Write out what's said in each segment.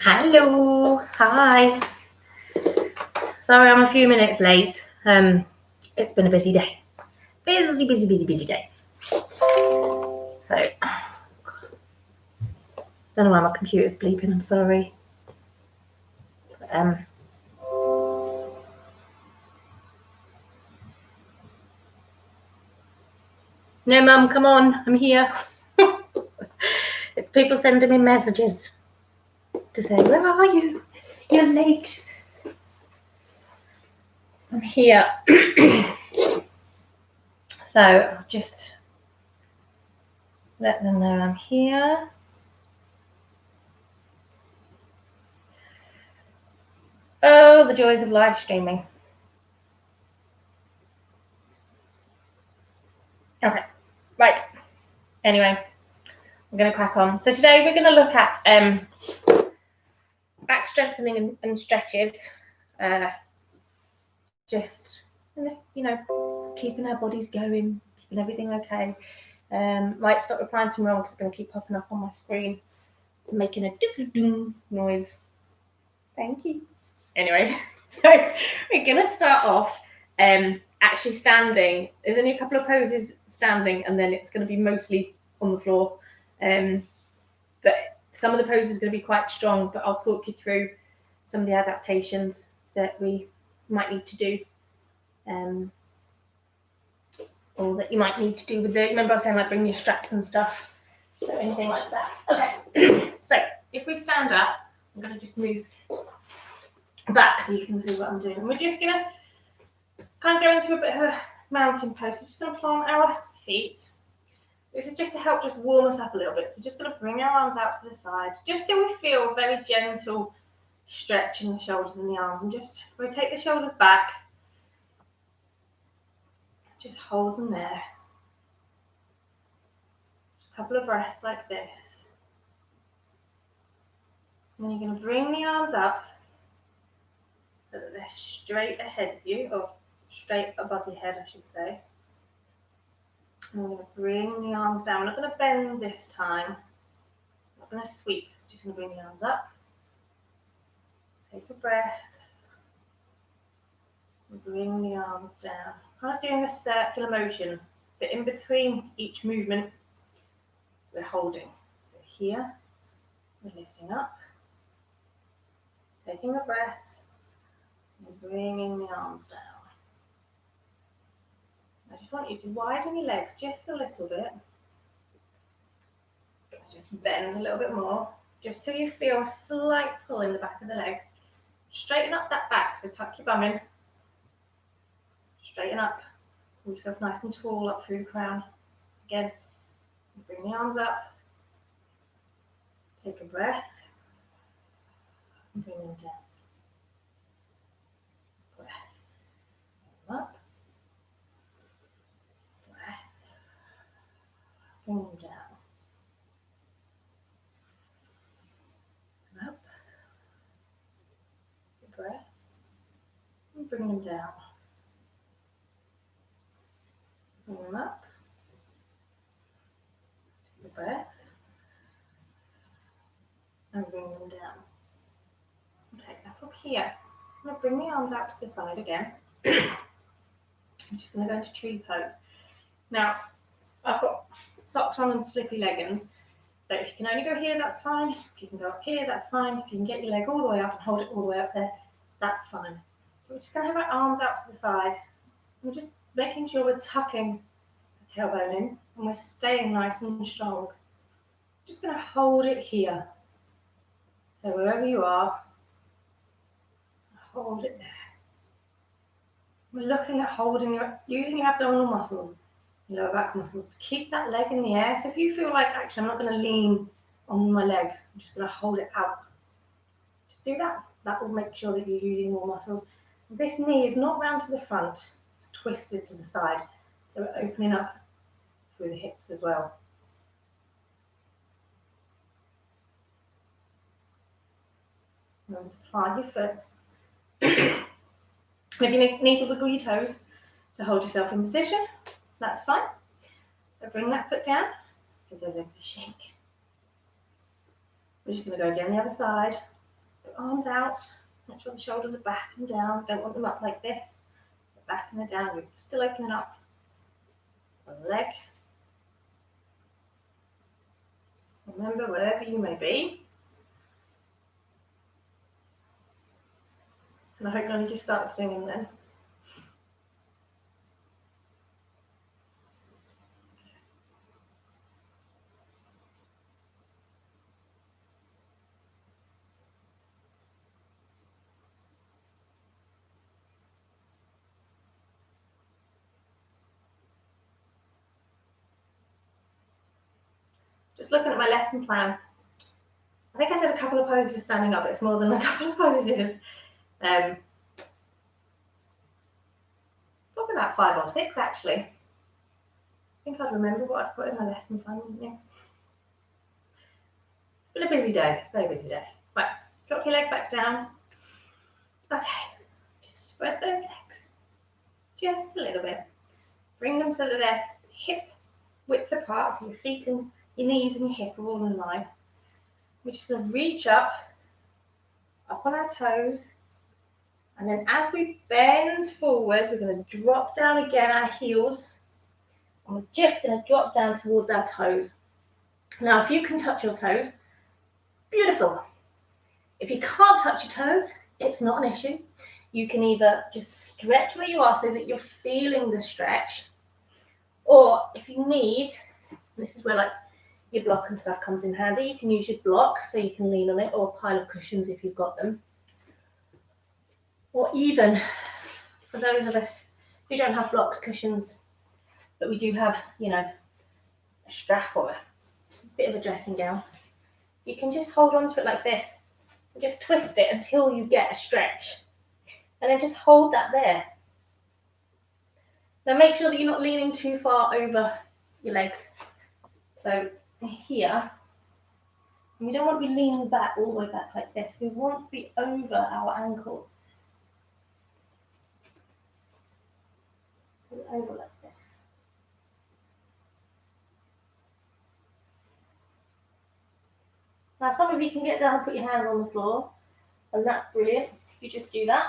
Hello, hi. Sorry, I'm a few minutes late. It's been a busy day. Busy day. So, don't know why my computer's bleeping. I'm sorry. But, no, Mum, come on. I'm here. It's people sending me messages to say, "Where are you? You're late." I'm here. So I'll just let them know I'm here. Oh, the joys of live streaming. Okay, right. Anyway, I'm going to crack on. So today we're going to look at back strengthening and stretches. Just, keeping our bodies going, keeping everything okay. Might stop replying to me wrong because it's going to keep popping up on my screen, making a doo-doo-doo noise. Thank you. Anyway, so we're going to start off actually standing. There's only a couple of poses standing, and then it's going to be mostly on the floor. But some of the poses are going to be quite strong, but I'll talk you through some of the adaptations that we might need to do. Or that you might need to do with the, remember I was saying like bring your straps and stuff, so anything like that. Okay, so if we stand up, I'm going to just move back so you can see what I'm doing. And we're just going to kind of go into a bit of a mountain pose. We're just going to plant our feet. This is just to help just warm us up a little bit. So we're just going to bring our arms out to the side, just till we feel a very gentle stretch in the shoulders and the arms, and just rotate the shoulders back. Just hold them there. A couple of breaths like this. And then you're going to bring the arms up so that they're straight ahead of you, or straight above your head, I should say. And we're going to bring the arms down. We're not going to bend this time. I'm not going to sweep. Just going to bring the arms up. Take a breath. And bring the arms down. Kind of doing a circular motion, but in between each movement, we're holding. So here, we're lifting up. Taking a breath. And bringing the arms down. I just want you to widen your legs just a little bit. Just bend a little bit more, just till you feel a slight pull in the back of the leg. Straighten up that back, so tuck your bum in. Straighten up. Pull yourself nice and tall up through the crown. Again, bring the arms up. Take a breath. And bring them down. Breath. Up. Breath. Bring them down. Up. Breath. And bring them down. Bring them up. Take a breath. And bring them down. Okay, now from here, I'm going to bring the arms out to the side again. I'm just going to go into tree pose. Now, I've got socks on and slippery leggings, so if you can only go here, that's fine. If you can go up here, that's fine. If you can get your leg all the way up and hold it all the way up there, that's fine. We're just going to have our arms out to the side. We're just making sure we're tucking the tailbone in and we're staying nice and strong. Just going to hold it here. So wherever you are, hold it there. We're looking at using your abdominal muscles, your lower back muscles to keep that leg in the air. So if you feel like, actually, I'm not going to lean on my leg, I'm just going to hold it out. Just do that. That will make sure that you're using more muscles. This knee is not round to the front, it's twisted to the side. So we're opening up through the hips as well. And plant your foot. And if you need to wiggle your toes to hold yourself in position, that's fine. So bring that foot down, give the legs a shake. We're just going to go again the other side. your arms out. Make sure the shoulders are back and down. Don't want them up like this. They're back and they're down. You're still opening up the leg. Remember, wherever you may be. And I hope none of you start singing then. Just looking at my lesson plan. I think I said a couple of poses standing up. It's more than a couple of poses. Probably about 5 or 6 actually. I think I'd remember what I'd put in my lesson plan, wouldn't you? It's been a busy day, very busy day. Right, drop your leg back down. Okay, just spread those legs just a little bit. Bring them so that they're hip width apart, so your feet and your knees and your hip are all in line. We're just going to reach up on our toes, and then as we bend forward, we're going to drop down again our heels, and we're just going to drop down towards our toes. Now, if you can touch your toes, beautiful. If you can't touch your toes, it's not an issue. You can either just stretch where you are so that you're feeling the stretch, or if you need, this is where like your block and stuff comes in handy, you can use your block so you can lean on it, or a pile of cushions if you've got them. Or even, for those of us who don't have blocks, cushions, but we do have, you know, a strap or a bit of a dressing gown, you can just hold on to it like this and just twist it until you get a stretch, and then just hold that there. Now make sure that you're not leaning too far over your legs. So here, we don't want to be leaning back all the way back like this. We want to be over our ankles. So over like this. Now some of you can get down and put your hands on the floor, and that's brilliant. You just do that.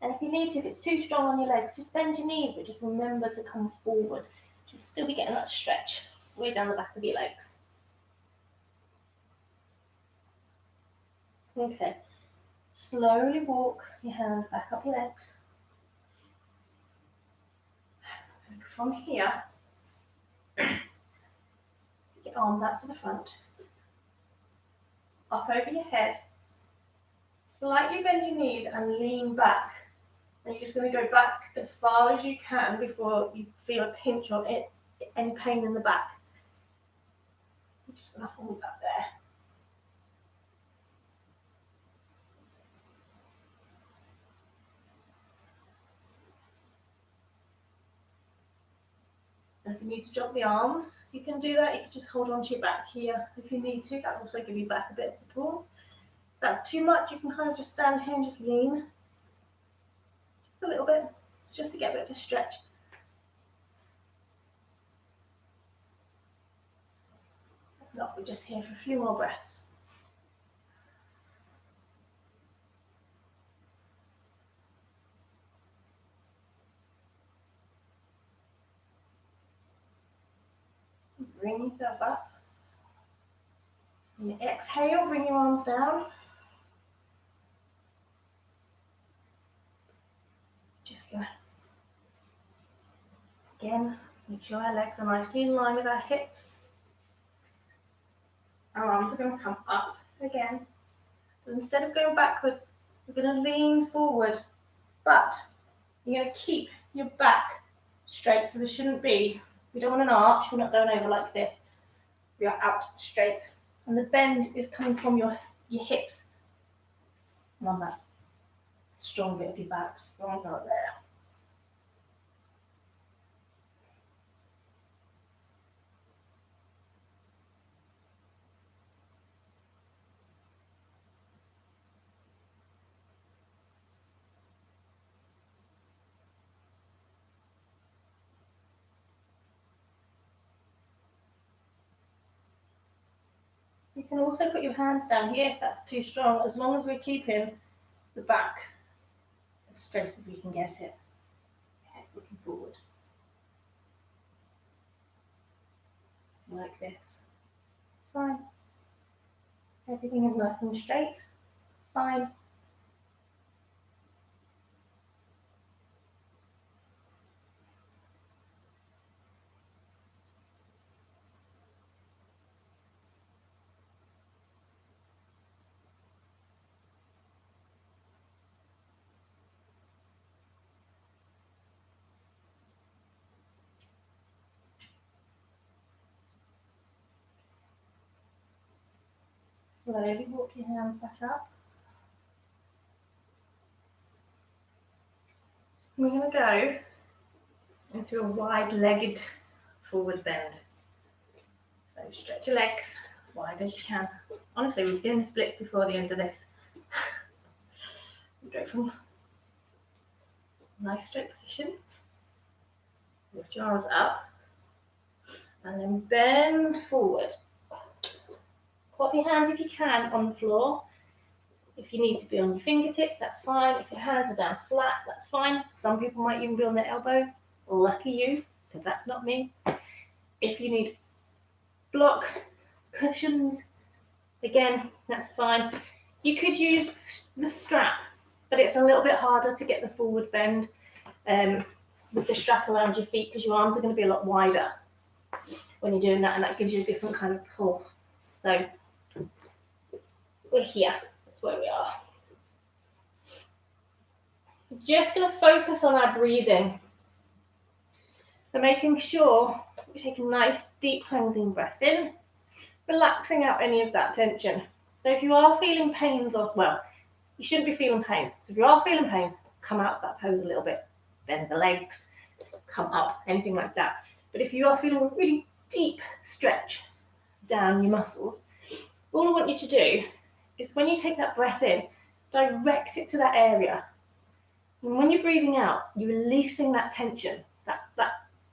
And if you need to, if it's too strong on your legs, just bend your knees, but just remember to come forward. You'll still be getting that stretch way down the back of your legs. Okay, slowly walk your hands back up your legs. From here, your arms out to the front, up over your head, slightly bend your knees and lean back. And you're just going to go back as far as you can before you feel a pinch or any pain in the back. I'm just going to hold that there. And if you need to drop the arms, you can do that. You can just hold on to your back here if you need to. That'll also give your back a bit of support. If that's too much, you can kind of just stand here and just lean. Just a little bit, just to get a bit of a stretch. If not, we're just here for a few more breaths. Bring yourself up. And you exhale, bring your arms down. Just go. Again, make sure our legs are nicely in line with our hips. Our arms are going to come up again. But instead of going backwards, we're going to lean forward. But you're going to keep your back straight. So there shouldn't be, we don't want an arch, we're not going over like this. We are out straight. And the bend is coming from your hips. And on that strong bit of your back, strong right there. You can also put your hands down here if that's too strong, as long as we're keeping the back as straight as we can get it. Okay, looking forward. Like this. It's fine. Everything is nice and straight. It's fine. Slowly walk your hands back up. We're going to go into a wide-legged forward bend. So stretch your legs as wide as you can. Honestly, we're doing the splits before the end of this. We go from nice straight position. Lift your arms up. And then bend forward. Pop your hands if you can on the floor. If you need to be on your fingertips, that's fine. If your hands are down flat, that's fine. Some people might even be on their elbows. Lucky you, because that's not me. If you need block, cushions, again, that's fine. You could use the strap, but it's a little bit harder to get the forward bend with the strap around your feet because your arms are going to be a lot wider when you're doing that, and that gives you a different kind of pull. So we're here. That's where we are. Just going to focus on our breathing. So making sure we take a nice deep cleansing breath in, relaxing out any of that tension. So if you are feeling pains, you shouldn't be feeling pains. So if you are feeling pains, come out of that pose a little bit. Bend the legs, come up, anything like that. But if you are feeling a really deep stretch down your muscles, all I want you to do is when you take that breath in, direct it to that area. And when you're breathing out, you're releasing that tension, that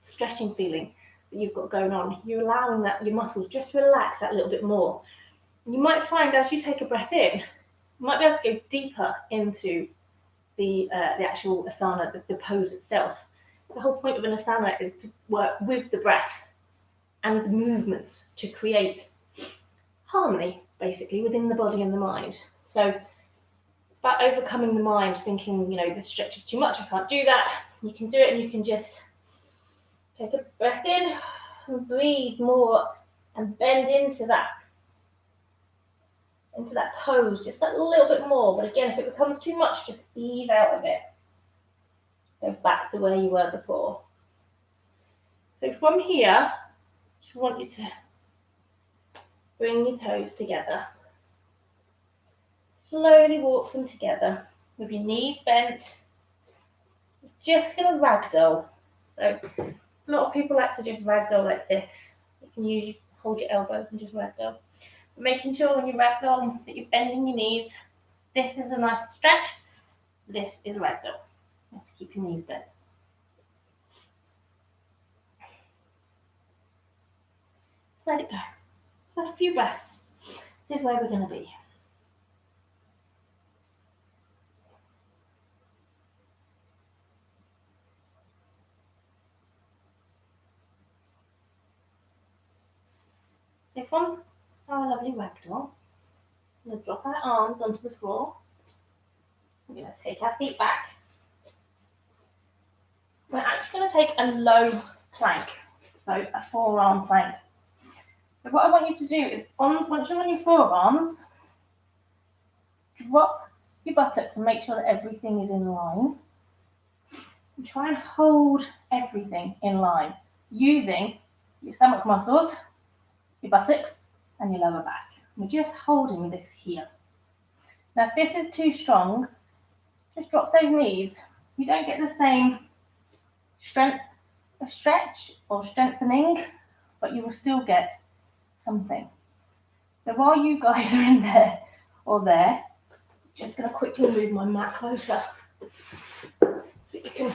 stretching feeling that you've got going on. You're allowing your muscles just to relax that little bit more. And you might find as you take a breath in, you might be able to go deeper into the actual asana, the pose itself. The whole point of an asana is to work with the breath and the movements to create harmony, basically, within the body and the mind. So it's about overcoming the mind, thinking, this stretch is too much, I can't do that. You can do it, and you can just take a breath in and breathe more and bend into that pose just a little bit more. But again, if it becomes too much, just ease out of it. Go back to where you were before. So from here, I just want you to bring your toes together. Slowly walk them together with your knees bent. You're just going to ragdoll. So a lot of people like to just ragdoll like this. You can hold your elbows and just ragdoll. But making sure when you're ragdolling that you're bending your knees. This is a nice stretch. This is ragdoll. You have to keep your knees bent. Let it go. Just a few breaths. This is where we're going to be. So from our lovely ragdoll, we're going to drop our arms onto the floor. We're going to take our feet back. We're actually going to take a low plank, so a forearm plank. So what I want you to do is, once you're on your forearms, drop your buttocks and make sure that everything is in line. And try and hold everything in line, using your stomach muscles, your buttocks, and your lower back. We're just holding this here. Now, if this is too strong, just drop those knees. You don't get the same strength of stretch or strengthening, but you will still get something. So while you guys are in there or there, I'm just going to quickly move my mat closer so you can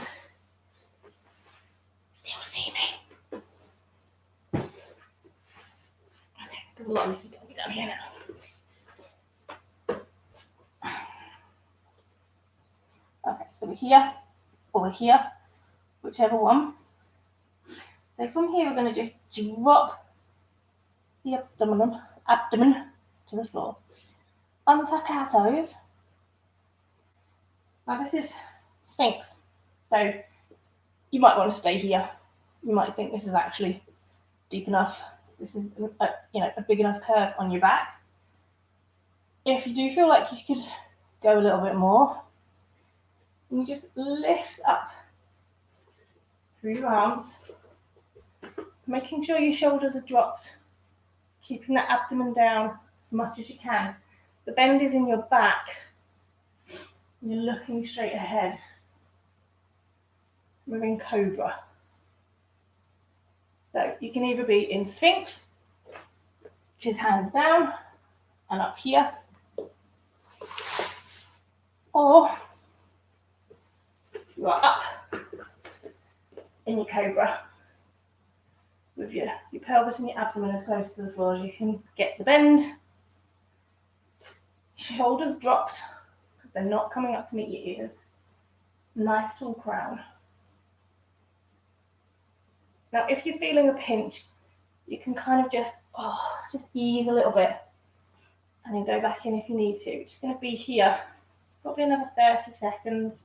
still see me. Okay, because a lot of this is going to be done here now. here or here, whichever one. So from here, we're going to just drop the abdomen to the floor. Untuck our toes. Now this is Sphinx, so you might want to stay here. You might think this is actually deep enough. This is a big enough curve on your back. If you do feel like you could go a little bit more, you just lift up through your arms, making sure your shoulders are dropped, keeping that abdomen down as much as you can. The bend is in your back. You're looking straight ahead. We're in Cobra. So you can either be in Sphinx, which is hands down and up here, or you are up in your Cobra with your pelvis and your abdomen as close to the floor as you can get. The bend, shoulders dropped because they're not coming up to meet your ears. Nice tall crown. Now if you're feeling a pinch, you can kind of just ease a little bit and then go back in if you need to. It's just going to be here, probably another 30 seconds.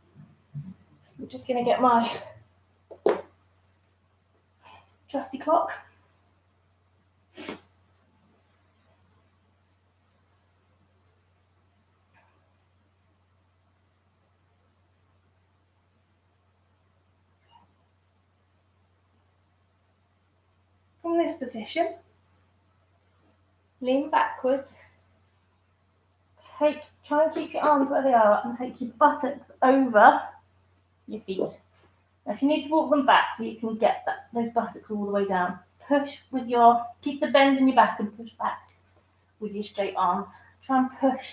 I'm just going to get my trusty clock. From this position, lean backwards. Try and keep your arms where they are and take your buttocks over your feet. Now, if you need to walk them back so you can get those buttocks all the way down, keep the bend in your back and push back with your straight arms. Try and push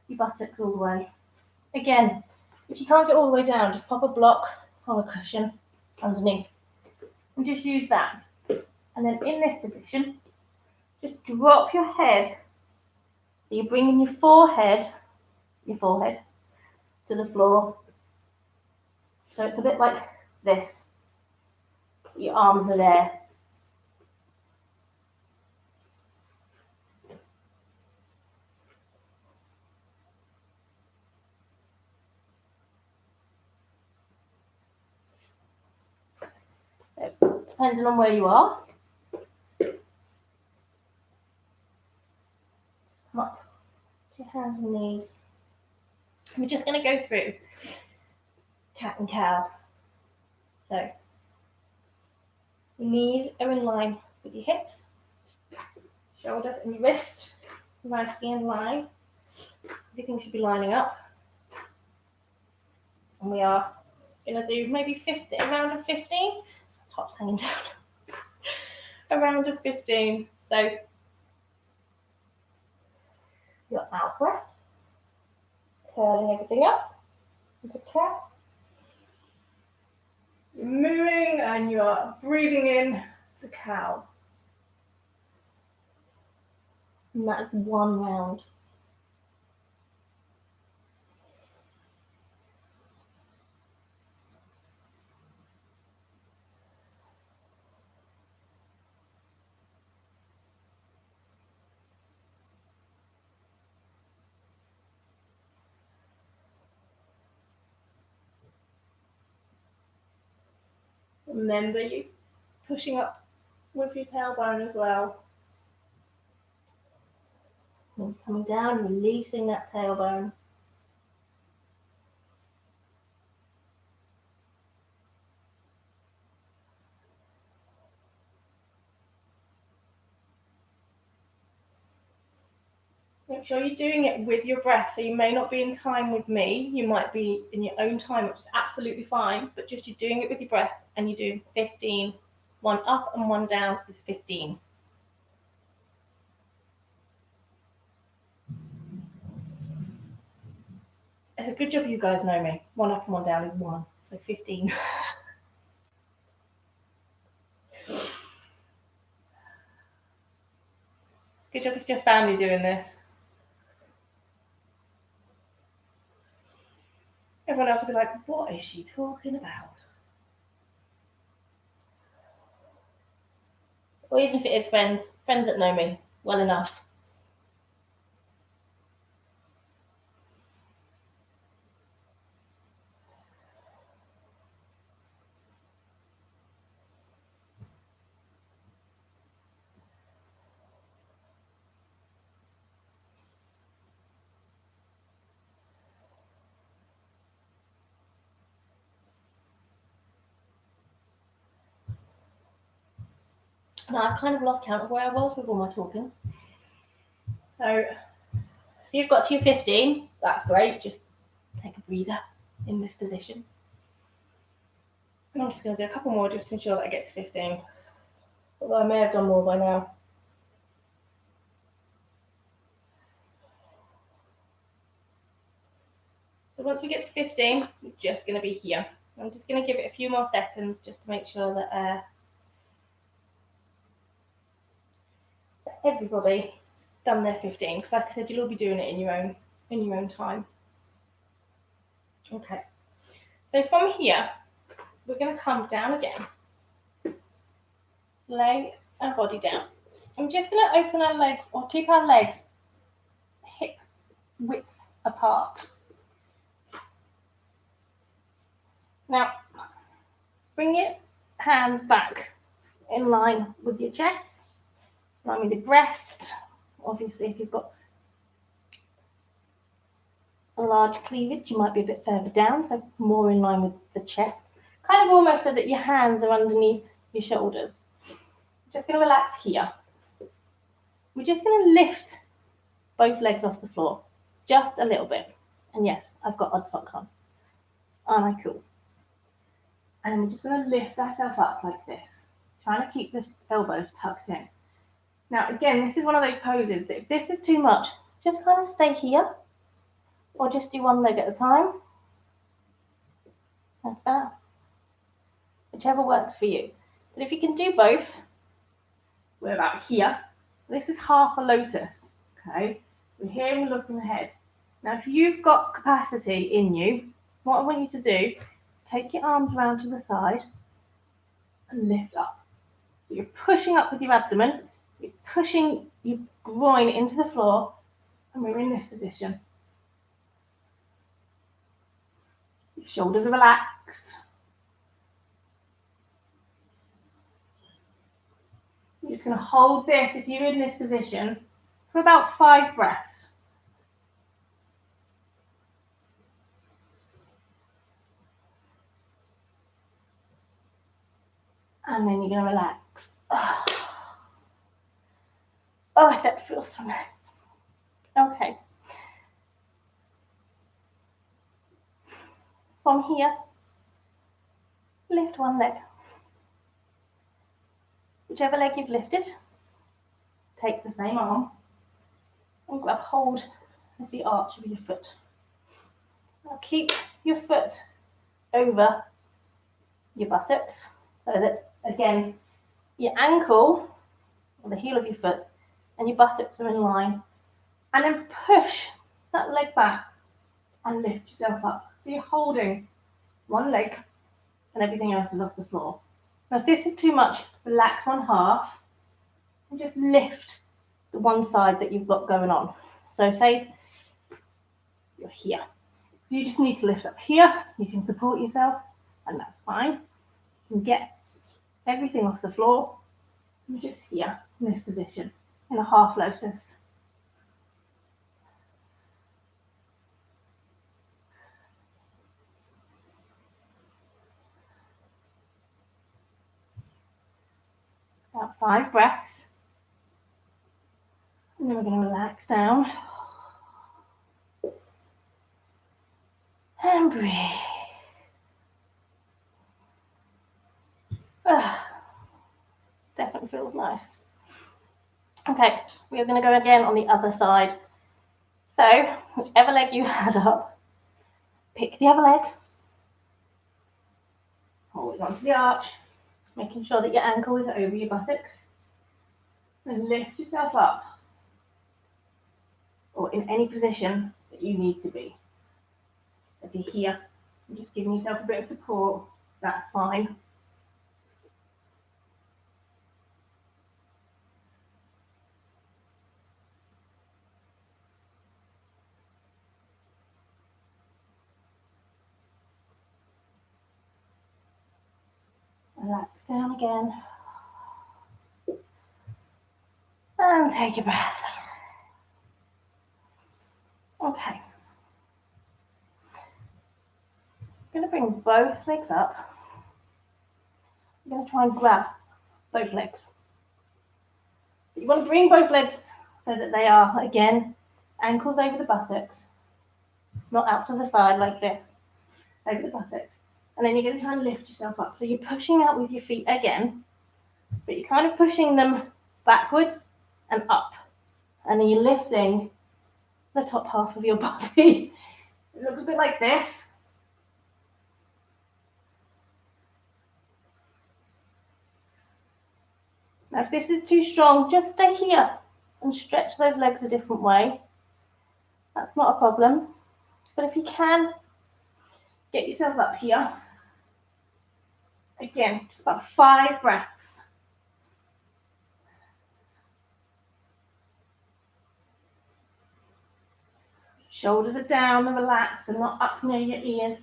your buttocks all the way. Again, if you can't get all the way down, just pop a block or a cushion underneath and just use that. And then in this position, just drop your head. So you're bringing your forehead to the floor. So it's a bit like this. Your arms are there. So, depending on where you are, come up to your hands and knees. We're just going to go through cat and cow. So your knees are in line with your hips, shoulders and your wrists nicely in line. Everything should be lining up. And we are going to do maybe a round of 15. Top's hanging down. A round of 15. So your out breath, curling everything up into cat. You're moving and you're breathing in to cow. And that is one round. Remember, you pushing up with your tailbone as well. And coming down, releasing that tailbone. Make sure you're doing it with your breath. So you may not be in time with me. You might be in your own time, which is absolutely fine. But just you're doing it with your breath and you're doing 15. One up and one down is 15. It's a good job you guys know me. One up and one down is 1. So 15. Good job it's just family doing this. Everyone everyone else will be like, what is she talking about? Or even if it is friends that know me well enough. Now, I've kind of lost count of where I was with all my talking. So, if you've got to 15, that's great. Just take a breather in this position. And I'm just going to do a couple more just to ensure that I get to 15. Although I may have done more by now. So once we get to 15, we're just going to be here. I'm just going to give it a few more seconds just to make sure that everybody's done their 15. Because like I said, you'll all be doing it in your own time. Okay. So from here, we're going to come down again. Lay our body down. I'm just going to open our legs or keep our legs hip width apart. Now, bring your hands back in line with your chest, in line with your breast. Obviously, if you've got a large cleavage, you might be a bit further down, so more in line with the chest. Kind of almost so that your hands are underneath your shoulders. Just going to relax here. We're just going to lift both legs off the floor, just a little bit. And yes, I've got odd socks on. Aren't I cool? And we're just going to lift ourselves up like this, trying to keep the elbows tucked in. Now, again, this is one of those poses that if this is too much, just kind of stay here, or just do one leg at a time, like that, whichever works for you. But if you can do both, we're about here. This is half a lotus, okay? We're here and we're looking ahead. Now, if you've got capacity in you, what I want you to do, take your arms around to the side and lift up. So you're pushing up with your abdomen, you're pushing your groin into the floor, and we're in this position. Your shoulders are relaxed. You're just going to hold this, if you're in this position, for about 5 breaths. And then you're going to relax. Oh, that feels so nice. Okay. From here, lift one leg. Whichever leg you've lifted, take the same arm and grab hold of the arch of your foot. Now keep your foot over your buttocks so that, again, your ankle or the heel of your foot and your buttocks are in line. And then push that leg back and lift yourself up. So you're holding one leg and everything else is off the floor. Now if this is too much, relax on half and just lift the one side that you've got going on. So say you're here. You just need to lift up here. You can support yourself and that's fine. You can get everything off the floor. You're just here in this position in a half lotus. About 5 breaths. And then we're going to relax down. And breathe. Definitely feels nice. Okay, we're going to go again on the other side. So, whichever leg you had up, pick the other leg. Hold it onto the arch, making sure that your ankle is over your buttocks. And lift yourself up. Or in any position that you need to be. So be here Just giving yourself a bit of support, that's fine. Relax down again. And take a breath. Okay. I'm going to bring both legs up. I'm going to try and grab both legs. You want to bring both legs so that they are, again, ankles over the buttocks, not out to the side like this, over the buttocks. And then you're going to try and lift yourself up. So you're pushing out with your feet again, but you're kind of pushing them backwards and up. And then you're lifting the top half of your body. It looks a bit like this. Now, if this is too strong, just stay here and stretch those legs a different way. That's not a problem. But if you can, get yourself up here. Again, just about 5 breaths. Shoulders are down and relaxed and not up near your ears.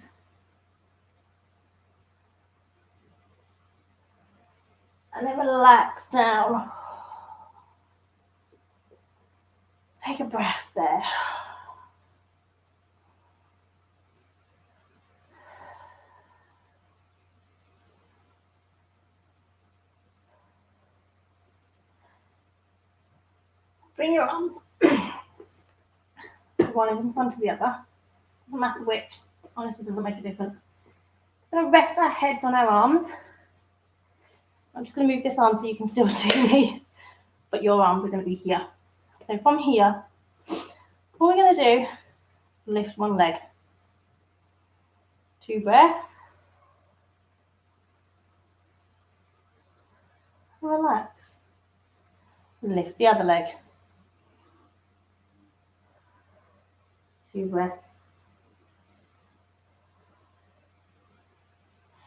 And then relax down. Take a breath there. Bring your arms. One is in front of the other. Doesn't matter which. Honestly, doesn't make a difference. We're going to rest our heads on our arms. I'm just going to move this arm so you can still see me, but your arms are going to be here. So from here, what we're going to do, lift one leg. 2 breaths. Relax. Lift the other leg. 2 breaths.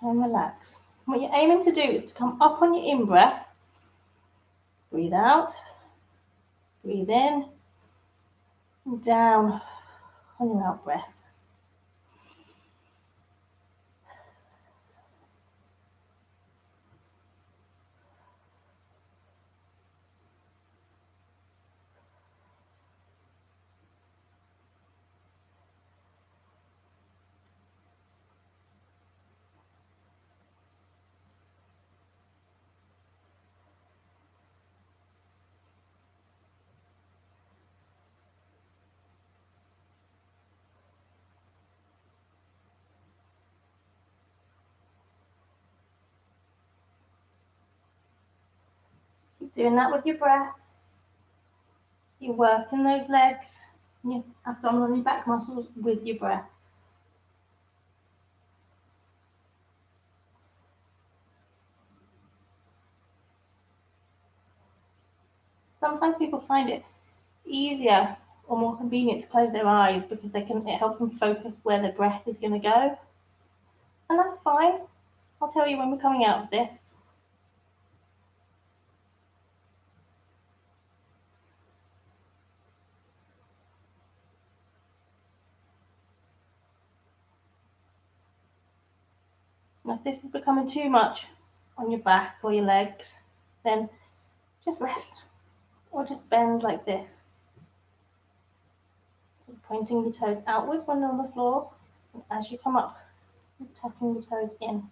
And relax. What you're aiming to do is to come up on your in-breath. Breathe out. Breathe in. And down on your out-breath. Keep doing that with your breath. You're working those legs, your abdominal and your back muscles with your breath. Sometimes people find it easier or more convenient to close their eyes because it helps them focus where their breath is going to go. And that's fine. I'll tell you when we're coming out of this. Now, if this is becoming too much on your back or your legs, then just rest or just bend like this. Pointing your toes outwards when they're on the floor. And as you come up, you're tucking your toes in.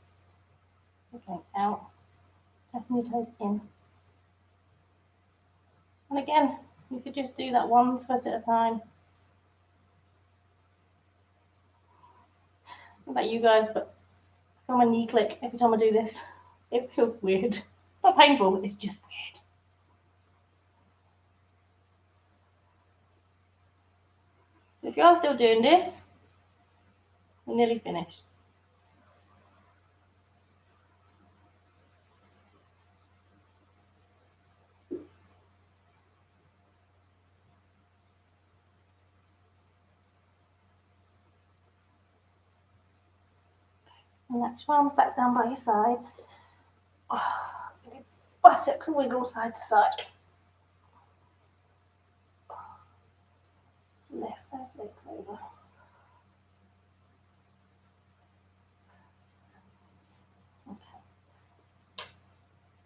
Okay, out, tucking your toes in. And again, you could just do that 1 foot at a time. I don't know about you guys, but I feel my knee click every time I do this. It feels weird. Not painful, but it's just weird. If you are still doing this, we're nearly finished. Relax your arms back down by your side. Buttocks wiggle side to side. Lift those legs over. Okay.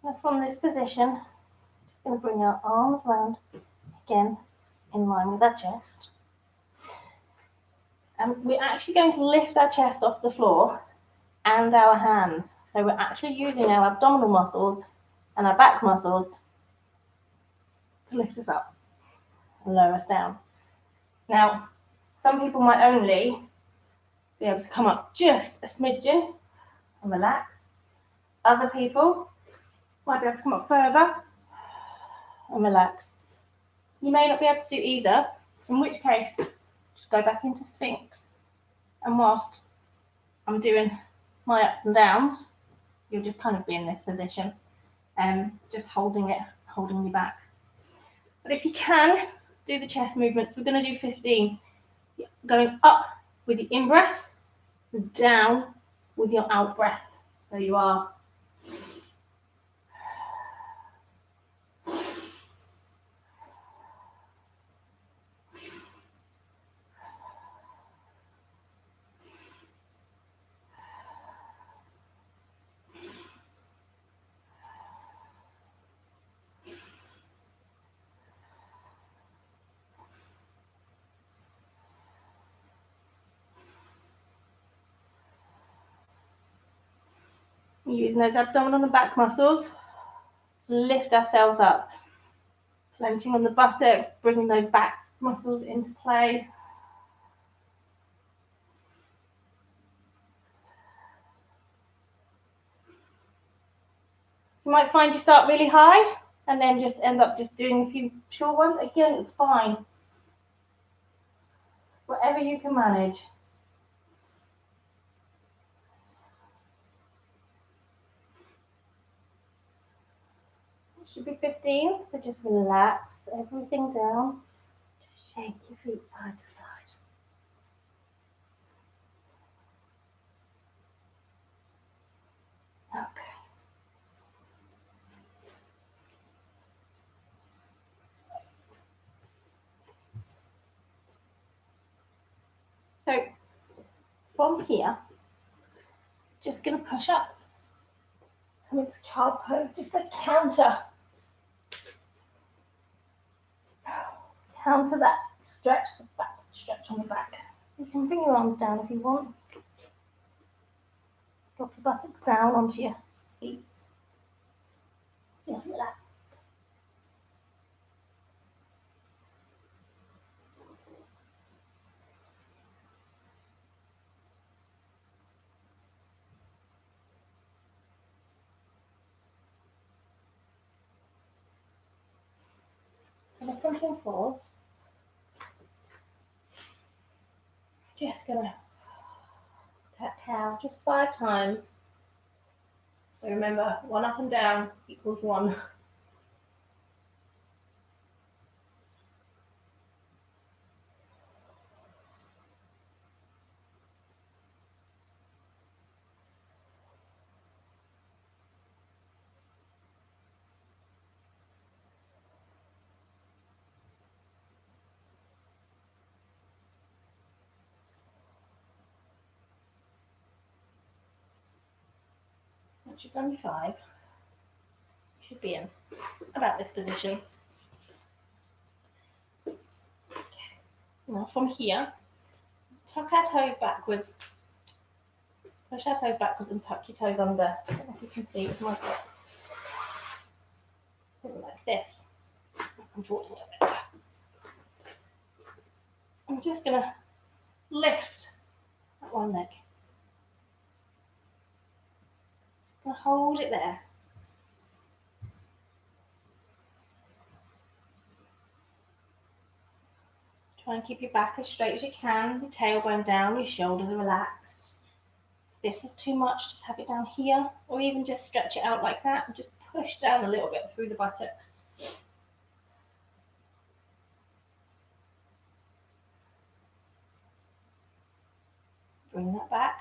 Now from this position, just going to bring our arms round again in line with our chest. And we're actually going to lift our chest off the floor and our hands. So we're actually using our abdominal muscles and our back muscles to lift us up and lower us down. Now, some people might only be able to come up just a smidgen and relax. Other people might be able to come up further and relax. You may not be able to do either, in which case, just go back into Sphinx. And whilst I'm doing my ups and downs, you'll just kind of be in this position, just holding you back. But if you can, do the chest movements. We're going to do 15. Going up with your in-breath, down with your out-breath. So you are using those abdominal and back muscles to lift ourselves up. Clenching on the buttocks, bringing those back muscles into play. You might find you start really high and then just end up just doing a few short ones. Again, it's fine. Whatever you can manage. It should be 15, so just relax everything down. Just shake your feet side to side. Okay. So from here, just going to push up. Come into child pose, just a counter that stretch on the back. You can bring your arms down if you want. Drop your buttocks down onto your feet. Just relax. And if something falls, just gonna cat cow just 5 times. So remember, 1 up and down equals 1. Once you've done 5, you should be in about this position. Now from here, tuck our toes backwards. Push our toes backwards and tuck your toes under. I don't know if you can see with my foot. Something like this. I'm talking a bit. I'm just going to lift that one leg. I'm going to hold it there. Try and keep your back as straight as you can, your tailbone down, your shoulders are relaxed. If this is too much, just have it down here, or even just stretch it out like that and just push down a little bit through the buttocks. Bring that back,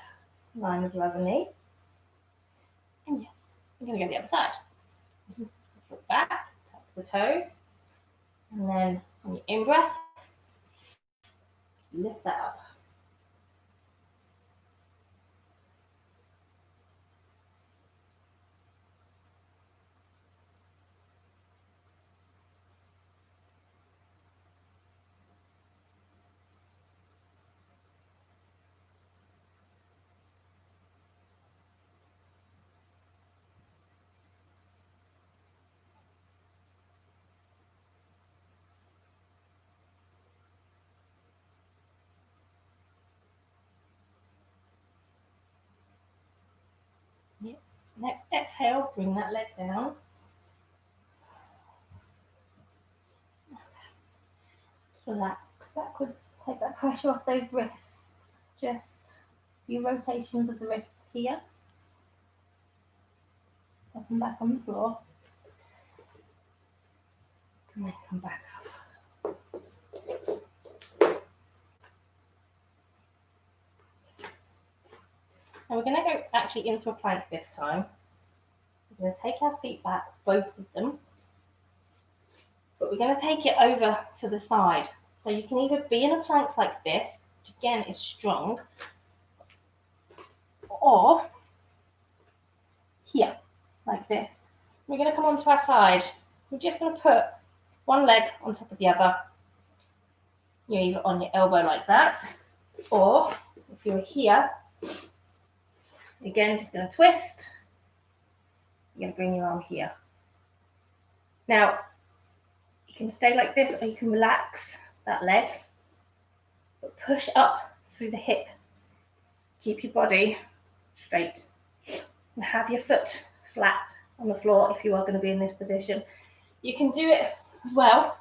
line with your other knee. And yeah, we're going to go the other side. Look back, tap the toes, and then on your in-breath, lift that up. Yep. Next exhale, bring that leg down. Relax backwards, take that pressure off those wrists. Just a few rotations of the wrists here. Up and back on the floor. And then come back up. Now we're going to go actually into a plank this time. We're going to take our feet back, both of them. But we're going to take it over to the side. So you can either be in a plank like this, which again is strong, or here, like this. We're going to come onto our side. We're just going to put one leg on top of the other. You're either on your elbow like that, or if you're here, again, just going to twist. You're going to bring your arm here. Now, you can stay like this, or you can relax that leg, but push up through the hip. Keep your body straight. And have your foot flat on the floor if you are going to be in this position. You can do it as well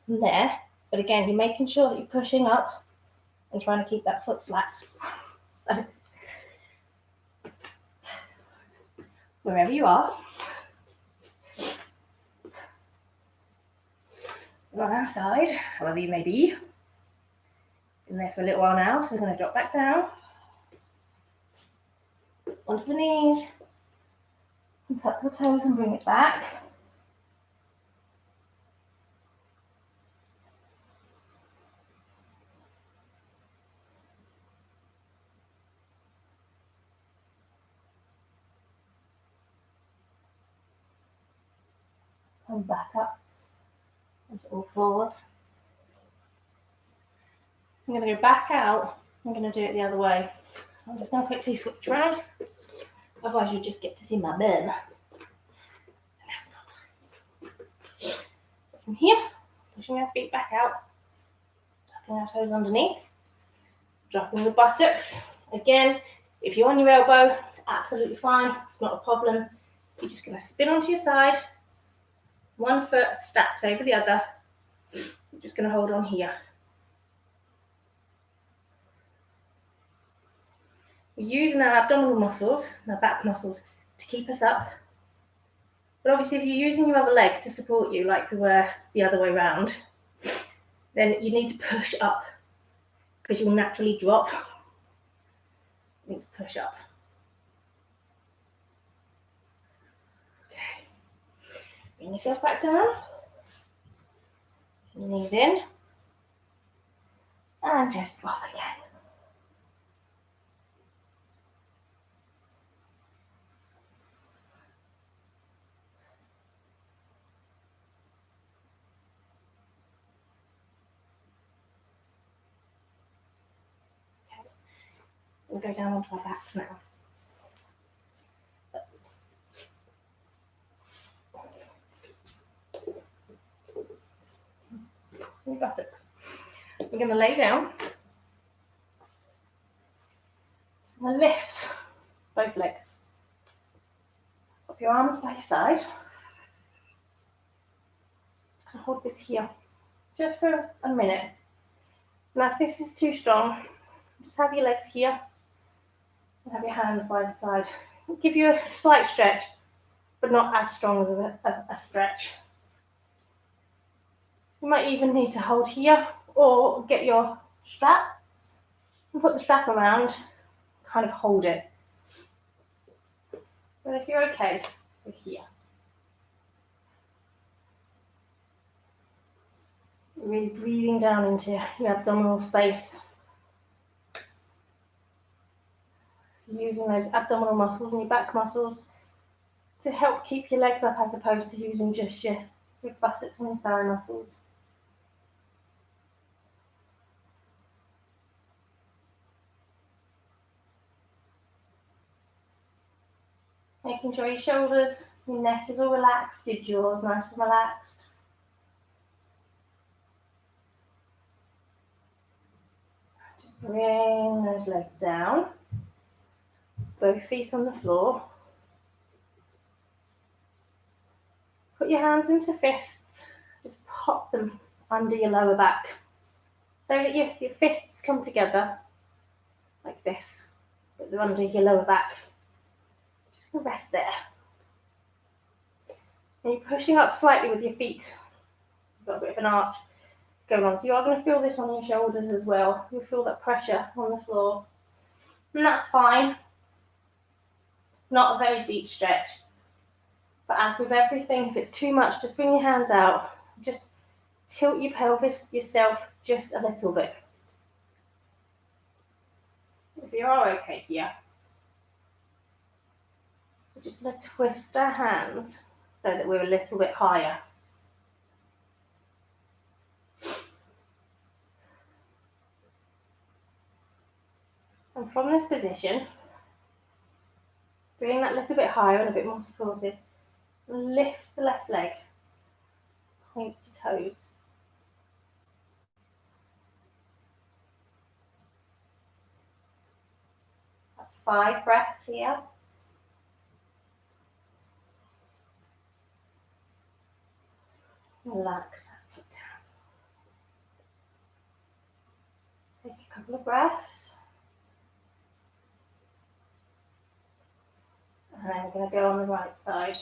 from there, but again, you're making sure that you're pushing up and trying to keep that foot flat. So, wherever you are, on our side, however you may be. Been there for a little while now, so we're going to drop back down onto the knees and tuck the toes and bring it back. Come back up onto all fours. I'm going to go back out. I'm going to do it the other way. I'm just going to quickly switch around. Otherwise, you'll just get to see my bum. And that's not nice. So from here, pushing our feet back out, tucking our toes underneath, dropping the buttocks. Again, if you're on your elbow, it's absolutely fine. It's not a problem. You're just going to spin onto your side. One foot stacks over the other. You're just going to hold on here. We're using our abdominal muscles, our back muscles, to keep us up. But obviously, if you're using your other leg to support you, like we were the other way around, then you need to push up because you'll naturally drop. You need to push up. Okay. Bring yourself back down. Your knees in. And just drop again. We'll go down onto our backs now. Your buttocks. We're going to lay down and lift both legs. Put your arms by your side. And hold this here just for a minute. Now, if this is too strong, just have your legs here and have your hands by the side. It'll give you a slight stretch, but not as strong as a stretch. You might even need to hold here or get your strap and put the strap around, kind of hold it. But if you're okay, we're here. Really breathing down into your abdominal space. Using those abdominal muscles and your back muscles to help keep your legs up as opposed to using just your buttocks and your thigh muscles. Making sure your shoulders, your neck is all relaxed, your jaw's nice and relaxed. Just bring those legs down. Both feet on the floor. Put your hands into fists. Just pop them under your lower back. So that your fists come together like this. Put them under your lower back. Just rest there. And you're pushing up slightly with your feet. You've got a bit of an arch going on. So you are going to feel this on your shoulders as well. You'll feel that pressure on the floor. And that's fine. It's not a very deep stretch. But as with everything, if it's too much, just bring your hands out. Just tilt your pelvis yourself just a little bit. If you are okay here, we're just going to twist our hands so that we're a little bit higher. And from this position, bring that little bit higher and a bit more supported. Lift the left leg. Point your toes. That's 5 breaths here. Relax that foot down. Take a couple of breaths. And then we're going to go on the right side.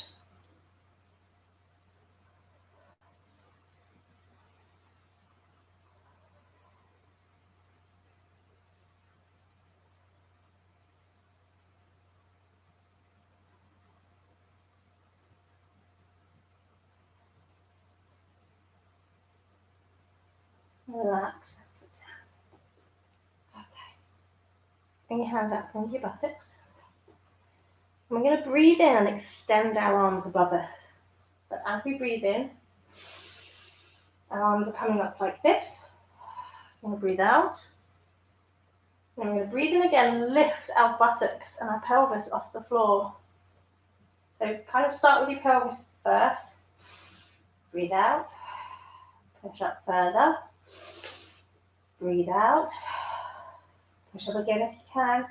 Relax that foot down. Okay. Bring your hands out from your buttocks. And we're going to breathe in and extend our arms above us. So as we breathe in, our arms are coming up like this. We're going to breathe out. And we're going to breathe in again, lift our buttocks and our pelvis off the floor. So kind of start with your pelvis first. Breathe out. Push up further. Breathe out. Push up again if you can.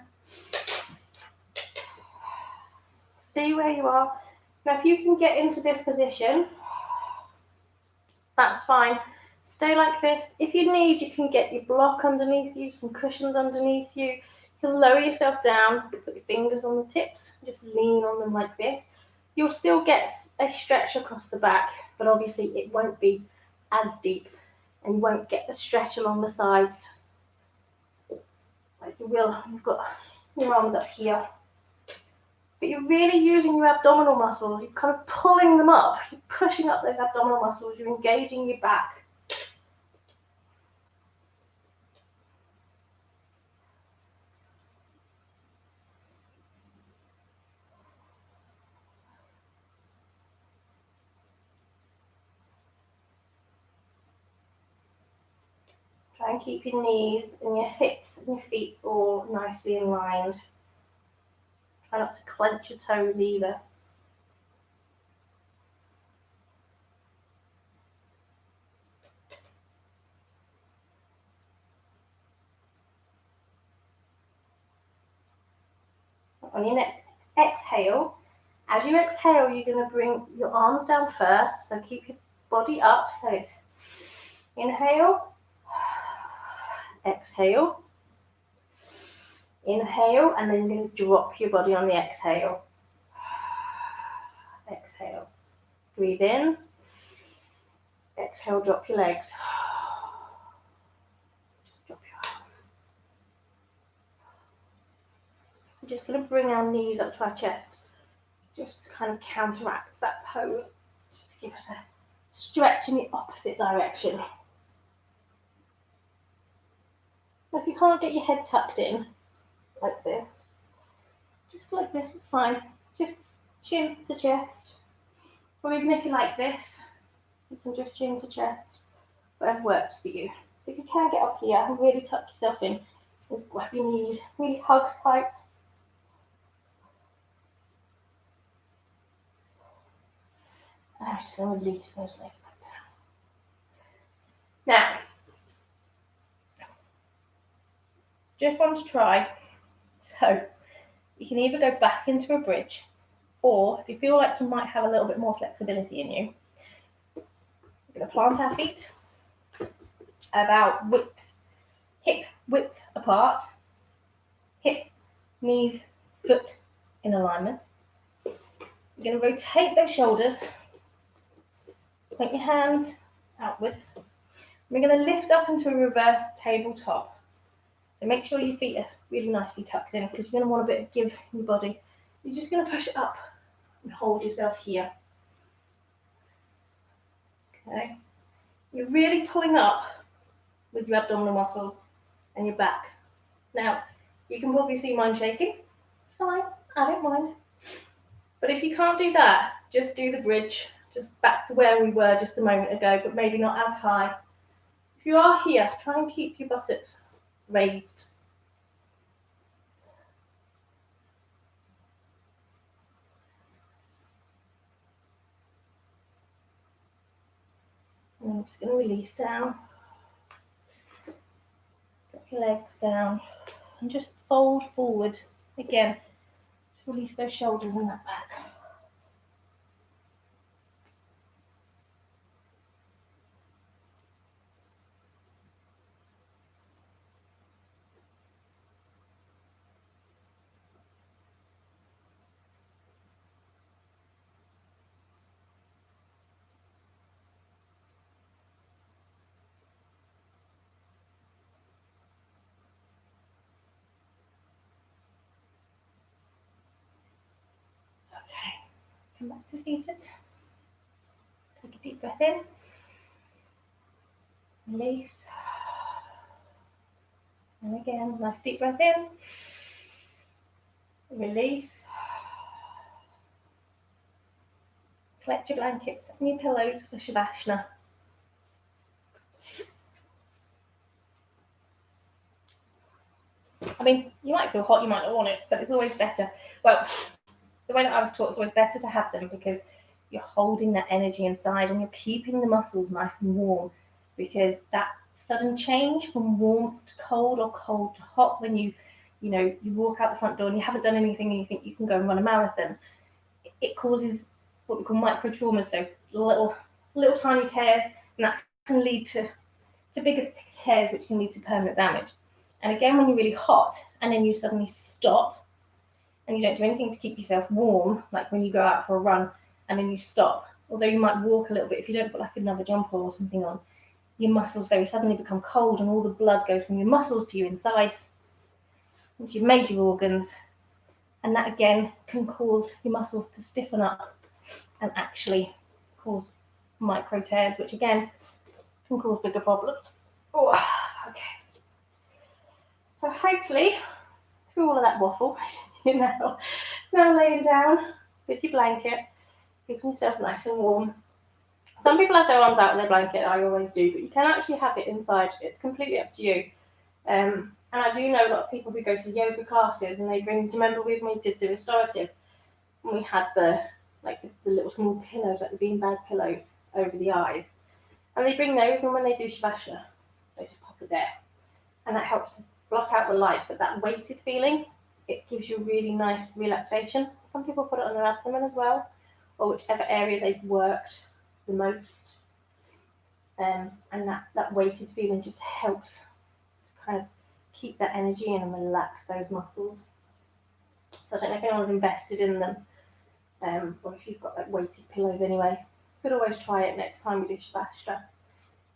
Stay where you are. Now if you can get into this position, that's fine. Stay like this. If you need, you can get your block underneath you, some cushions underneath you. You can lower yourself down, put your fingers on the tips, just lean on them like this. You'll still get a stretch across the back, but obviously it won't be as deep and you won't get the stretch along the sides like you will when you've got your arms up here. But you're really using your abdominal muscles. You're kind of pulling them up. You're pushing up those abdominal muscles. You're engaging your back. Try and keep your knees and your hips and your feet all nicely aligned. Try not to clench your toes either. On your next exhale, as you exhale, you're going to bring your arms down first. So keep your body up. So it's inhale, exhale, inhale, and then you're going to drop your body on the exhale. Exhale. Breathe in. Exhale, drop your legs. Just drop your arms. We're just going to bring our knees up to our chest, just to kind of counteract that pose, just to give us a stretch in the opposite direction. If you can't get your head tucked in, like this, just like this is fine. Just chin to chest. Or even if you like this, you can just chin to chest. Whatever works for you. If you can get up here and really tuck yourself in, and grab your knees, really hug tight. And I'm just going to release those legs back down. Now, just want to try. So, you can either go back into a bridge, or if you feel like you might have a little bit more flexibility in you, we're going to plant our feet about hip width apart, hip, knees, foot in alignment. You're going to rotate those shoulders, point your hands outwards. We're going to lift up into a reverse tabletop. So make sure your feet are really nicely tucked in, because you're going to want a bit of give in your body. You're just going to push it up and hold yourself here. Okay. You're really pulling up with your abdominal muscles and your back. Now, you can probably see mine shaking. It's fine, I don't mind. But if you can't do that, just do the bridge, just back to where we were just a moment ago, but maybe not as high. If you are here, try and keep your buttocks raised. And I'm just going to release down. Drop your legs down and just fold forward. Again, just release those shoulders and that back. Come back to seated. Take a deep breath in. Release. And again, nice deep breath in. Release. Collect your blankets and your pillows for Shavasana. I mean, you might feel hot, you might not want it, but it's always better. Well, the way that I was taught, it's always better to have them, because you're holding that energy inside and you're keeping the muscles nice and warm, because that sudden change from warmth to cold or cold to hot, when you walk out the front door and you haven't done anything and you think you can go and run a marathon, it causes what we call micro traumas, so little tiny tears, and that can lead to bigger tears, which can lead to permanent damage. And again, when you're really hot and then you suddenly stop and you don't do anything to keep yourself warm, like when you go out for a run and then you stop, although you might walk a little bit, if you don't put like another jumper or something on, your muscles very suddenly become cold and all the blood goes from your muscles to your insides, into your major organs, and that again can cause your muscles to stiffen up and actually cause micro tears, which again can cause bigger problems. Oh, okay. So hopefully, through all of that waffle, now laying down with your blanket, keeping yourself nice and warm. Some people have their arms out of their blanket, I always do, but you can actually have it inside. It's completely up to you. And I do know a lot of people who go to yoga classes and they bring, do you remember when we did the restorative? And we had the little small pillows, like the beanbag pillows over the eyes. And they bring those, and when they do Shavasana, they just pop it there. And that helps to block out the light, but that weighted feeling, it gives you really nice relaxation. Some people put it on their abdomen as well, or whichever area they've worked the most. And that weighted feeling just helps to kind of keep that energy in and relax those muscles. So I don't know if anyone's invested in them, or if you've got like weighted pillows anyway. You could always try it next time we do Shavasana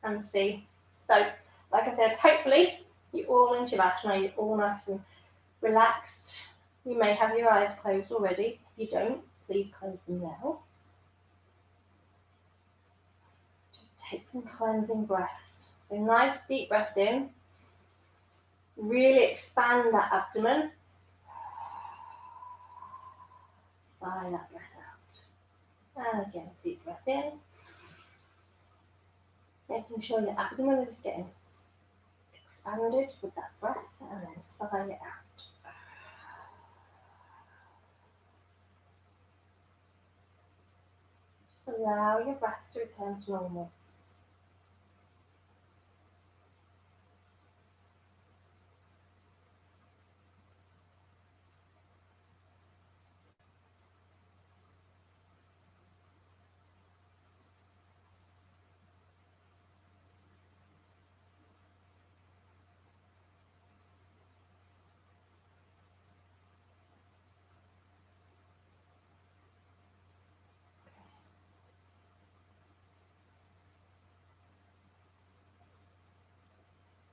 and see. So, like I said, hopefully you're all in Shavasana, you're all nice and relaxed, You may have your eyes closed already. If you don't, please close them now. Just take some cleansing breaths. So nice deep breath in. Really expand that abdomen. Sigh that breath out. And again, deep breath in. Making sure your abdomen is getting expanded with that breath, and then sigh it out. Just allow your breath to return to normal.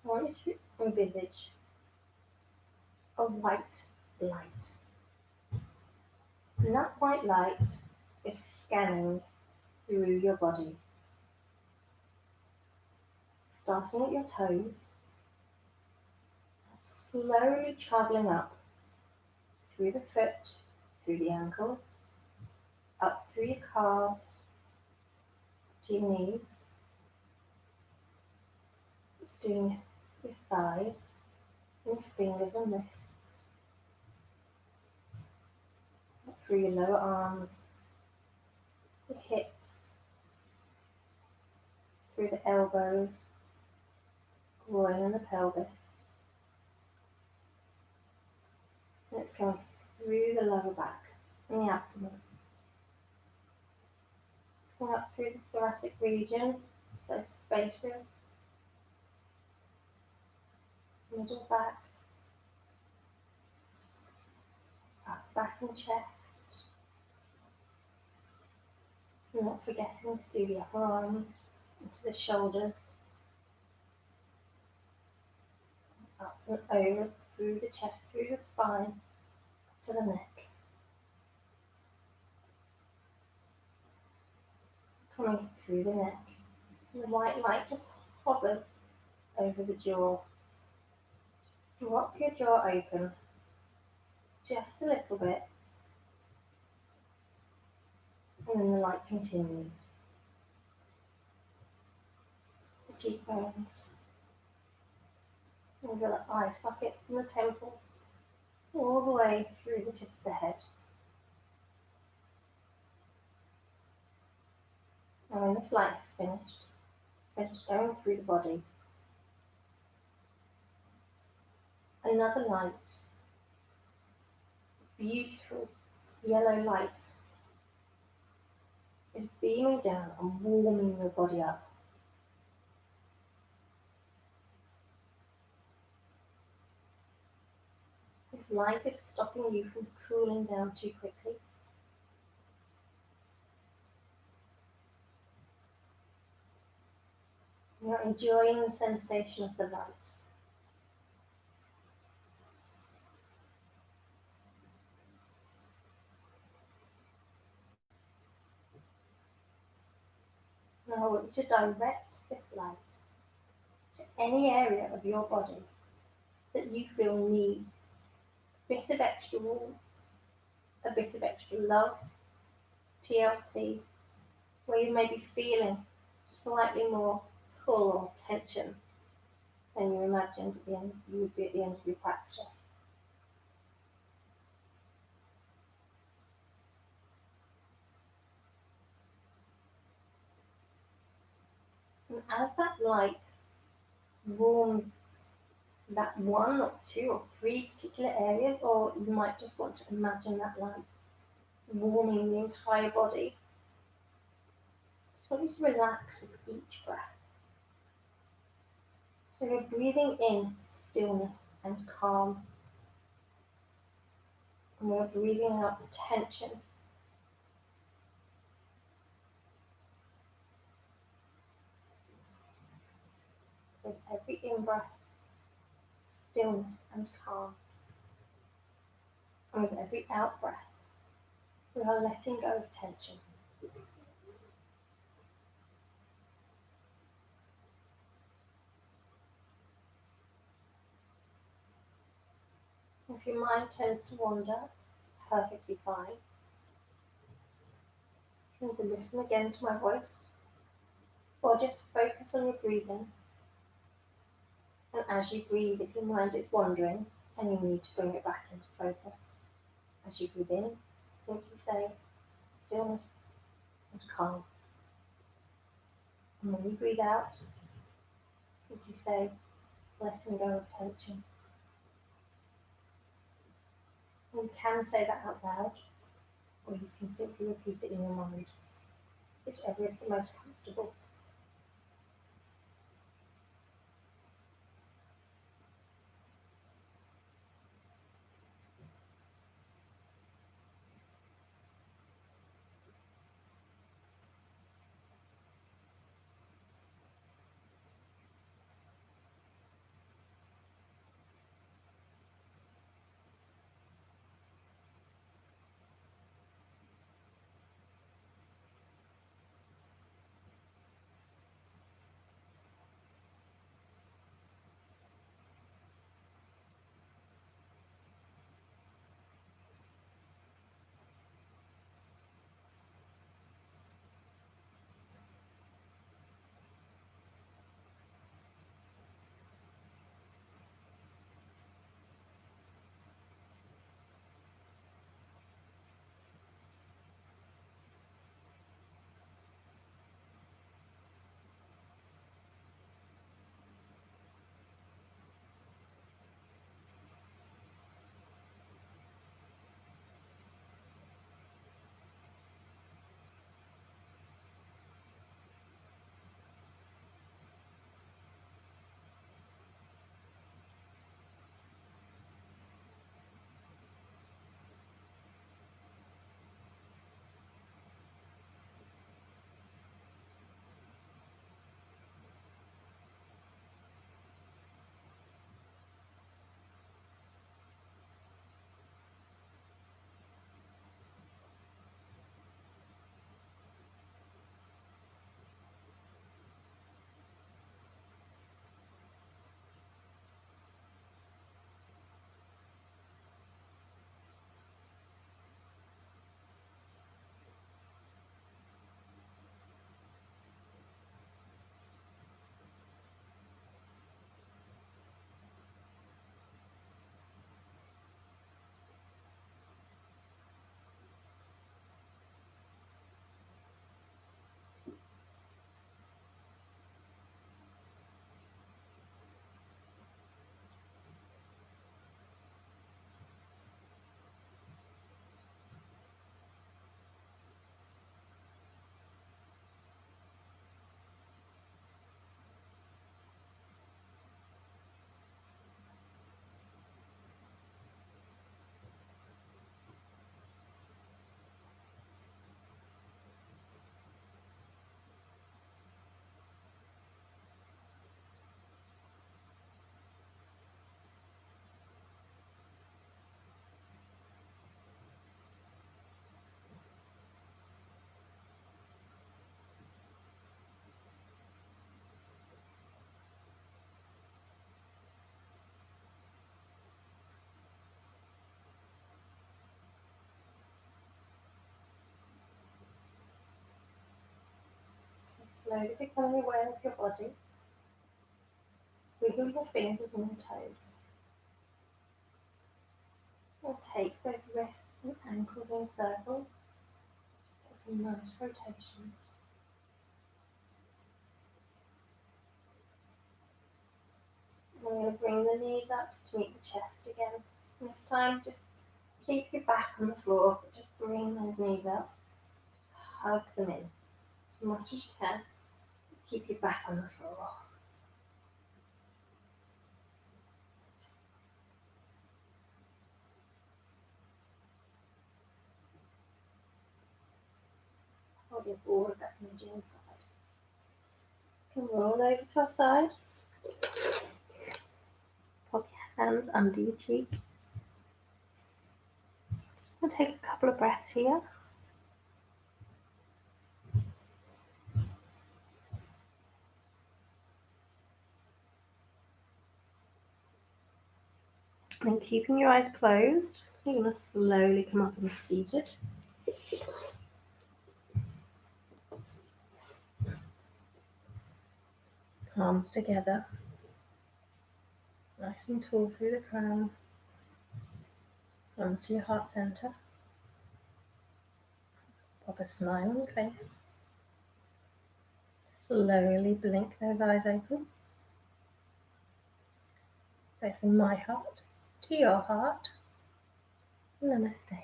I want you to envisage a white light. And that white light is scanning through your body, starting at your toes, slowly travelling up through the foot, through the ankles, up through your calves, to your knees. It's doing your thighs, and your fingers and wrists, up through your lower arms, your hips, through the elbows, groin and the pelvis. And it's going through the lower back and the abdomen. Going up through the thoracic region, those spaces, middle back, back and chest. And not forgetting to do the upper arms into the shoulders, up and over, through the chest, through the spine, to the neck. Coming through the neck. And the white light just hovers over the jaw. Drop your jaw open just a little bit, and then the light continues. The cheekbones, and the eye sockets and the temple, all the way through the tip of the head. And when this light is finished, they're just going through the body. Another light, beautiful yellow light, is beaming down and warming your body up. This light is stopping you from cooling down too quickly. You're enjoying the sensation of the light. Now I want you to direct this light to any area of your body that you feel needs a bit of extra warmth, a bit of extra love, TLC, where you may be feeling slightly more pull or tension than you imagined you would be at the end of your practice. And as that light warms that one or two or three particular areas, or you might just want to imagine that light warming the entire body, just want you to relax with each breath. So you're breathing in stillness and calm, and we're breathing out the tension. With every in-breath, stillness and calm. And with every out breath, we are letting go of tension. If your mind tends to wander, perfectly fine. You can listen again to my voice, or just focus on your breathing. And as you breathe, if your mind is wandering and you need to bring it back into focus, as you breathe in, simply say stillness and calm. And when you breathe out, simply say letting go of tension. And you can say that out loud, or you can simply repeat it in your mind, whichever is the most comfortable. Slowly becoming aware of your body. Wiggle your fingers and your toes. Or take both wrists and ankles in circles. Get some nice rotations. And I'm going to bring the knees up to meet the chest again. And this time, just keep your back on the floor, but just bring those knees up. Just hug them in as much as you can. Keep your back on the floor. Holding all of that energy inside. You can roll over to our side. Pop your hands under your cheek. I'll take a couple of breaths here. And keeping your eyes closed, you're going to slowly come up and seated. Palms together, nice and tall through the crown, thumbs to your heart center. Pop a smile on your face. Slowly blink those eyes open. So from my heart to your heart, namaste.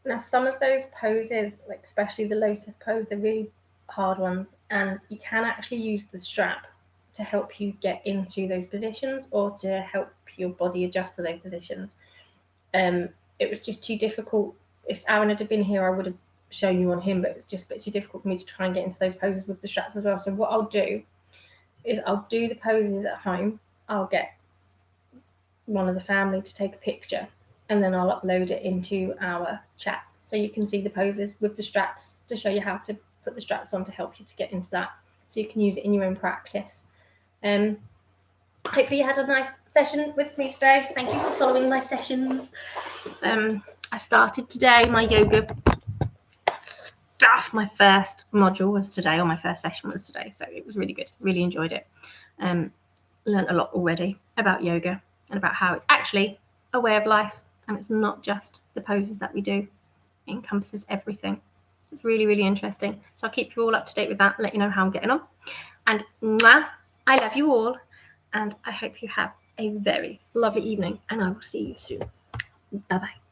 Now some of those poses, like especially the lotus pose, they're really hard ones, and you can actually use the strap to help you get into those positions or to help your body adjust to those positions. It was just too difficult. If Aaron had been here, I would have shown you on him, but it was just a bit too difficult for me to try and get into those poses with the straps as well. So what I'll do is I'll do the poses at home. I'll get one of the family to take a picture, and then I'll upload it into our chat so you can see the poses with the straps to show you how to put the straps on to help you to get into that, so you can use it in your own practice. Hopefully you had a nice session with me today. Thank you for following my sessions. I started today my yoga stuff. My first module was today, or my first session was today, so it was really good. Really enjoyed it. Learned a lot already about yoga and about how it's actually a way of life, and it's not just the poses that we do. It encompasses everything. So it's really, really interesting. So I'll keep you all up to date with that, let you know how I'm getting on. And I love you all, and I hope you have a very lovely evening, and I will see you soon. Bye-bye.